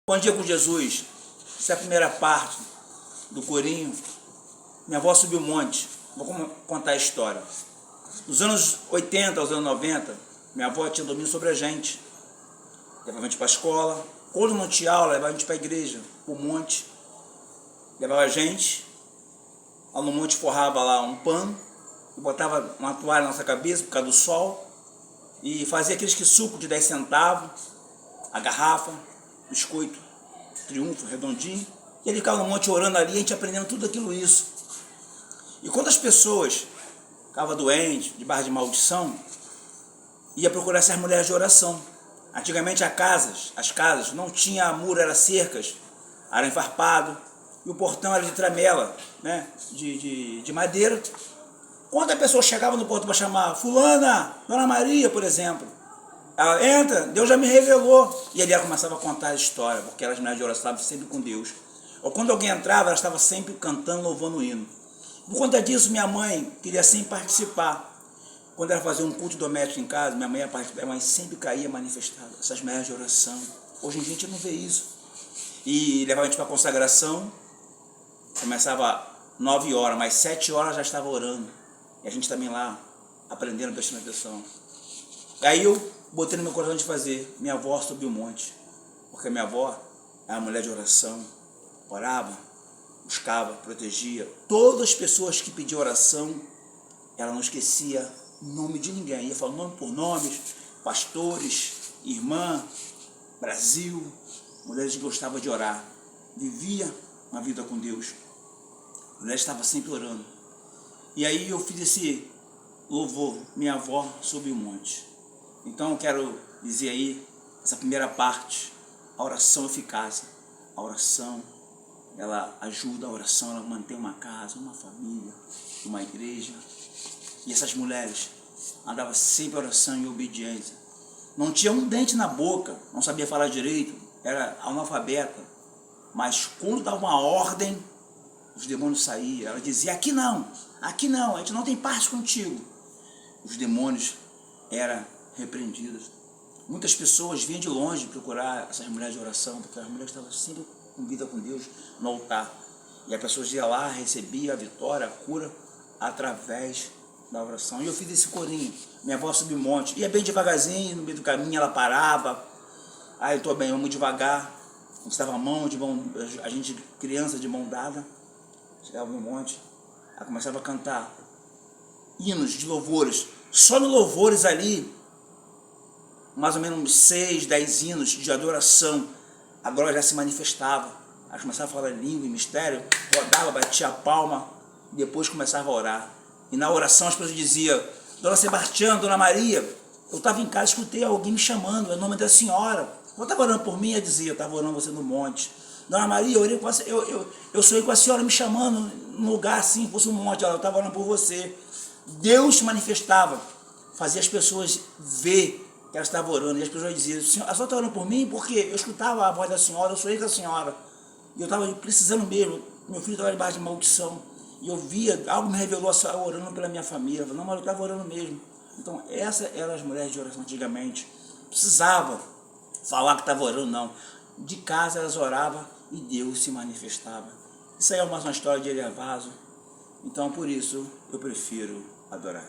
Bom dia com Jesus. Essa é a primeira parte do corinho. Minha avó subiu o monte. Vou contar a história. Nos anos 80 aos anos 90, minha avó tinha domínio sobre a gente. Levava a gente para a escola. Quando não tinha aula, levava a gente para a igreja, para o monte. Levava a gente. Lá no monte forrava lá um pano e botava uma toalha na nossa cabeça por causa do sol. E fazia aqueles que suco de 10 centavos, a garrafa, biscoito, triunfo, redondinho. E ele ficava no monte orando ali, a gente aprendendo tudo aquilo isso. E quando as pessoas ficavam doentes, debaixo de maldição, ia procurar essas mulheres de oração. Antigamente as casas não tinha muro, eram cercas, era enfarpado, e o portão era de tramela, né, de madeira. Quando a pessoa chegava no portão para chamar fulana, Dona Maria, por exemplo, ela entra, Deus já me revelou. E ela começava a contar a história, porque elas mulheres de oração estavam sempre com Deus. Ou quando alguém entrava, ela estava sempre cantando, louvando o hino. Por conta disso, minha mãe queria sempre participar. Quando ela fazia um culto doméstico em casa, minha mãe ia participar, minha mãe sempre caía manifestada. Essas mulheres de oração. Hoje em dia a gente não vê isso. E levava a gente para a consagração, começava 9 horas, mas 7 horas já estava orando. E a gente também lá, aprendendo, prestando atenção. E aí eu botei no meu coração de fazer. Minha avó subiu o monte. Porque minha avó era uma mulher de oração. Orava, buscava, protegia. Todas as pessoas que pediam oração, ela não esquecia o nome de ninguém. Ia falando nome por nomes, pastores, irmã, Brasil. Mulheres que gostavam de orar. Vivia uma vida com Deus. Mulheres estavam sempre orando. E aí eu fiz esse louvor, minha avó subiu o monte. Então eu quero dizer aí, essa primeira parte, a oração eficaz. A oração, ela ajuda, a oração, ela mantém uma casa, uma família, uma igreja. E essas mulheres andavam sempre em oração e obediência. Não tinha um dente na boca, não sabia falar direito, era analfabeta. Mas quando dava uma ordem, os demônios saíam. Ela dizia, aqui não, a gente não tem parte contigo. Os demônios eram repreendidos. Muitas pessoas vinham de longe procurar essas mulheres de oração, porque as mulheres estavam sempre com vida com Deus no altar. E as pessoas iam lá, recebiam a vitória, a cura, através da oração. E eu fiz esse corinho. Minha avó subiu um monte, ia bem devagarzinho, no meio do caminho ela parava. Aí eu estou bem, vamos devagar. A gente estava a gente criança de mão dada. Chegava no monte, ela começava a cantar hinos de louvores. Só no louvores ali, mais ou menos 6, 10 hinos de adoração, a glória já se manifestava. Ela começava a falar língua e mistério, rodava, batia a palma, e depois começava a orar. E na oração as pessoas diziam, Dona Sebastiana, Dona Maria, eu estava em casa, escutei alguém me chamando, é o nome da senhora. Eu estava orando por mim, ela dizia, eu estava orando você no monte. Dona Maria, eu sonhei com a senhora me chamando num lugar assim, fosse um monte, eu estava orando por você. Deus se manifestava, fazia as pessoas ver que ela estava orando. E as pessoas diziam, a senhora está orando por mim? Porque eu escutava a voz da senhora, eu sonhei com a senhora. E eu estava precisando mesmo, meu filho estava debaixo de maldição. E eu via, algo me revelou a senhora orando pela minha família. Eu falei, não, mas eu estava orando mesmo. Então, essas eram as mulheres de oração antigamente. Precisava falar que estava orando, não. De casa elas oravam e Deus se manifestava. Isso aí é mais uma história de Eliavaso. Então, por isso, eu prefiro adorar.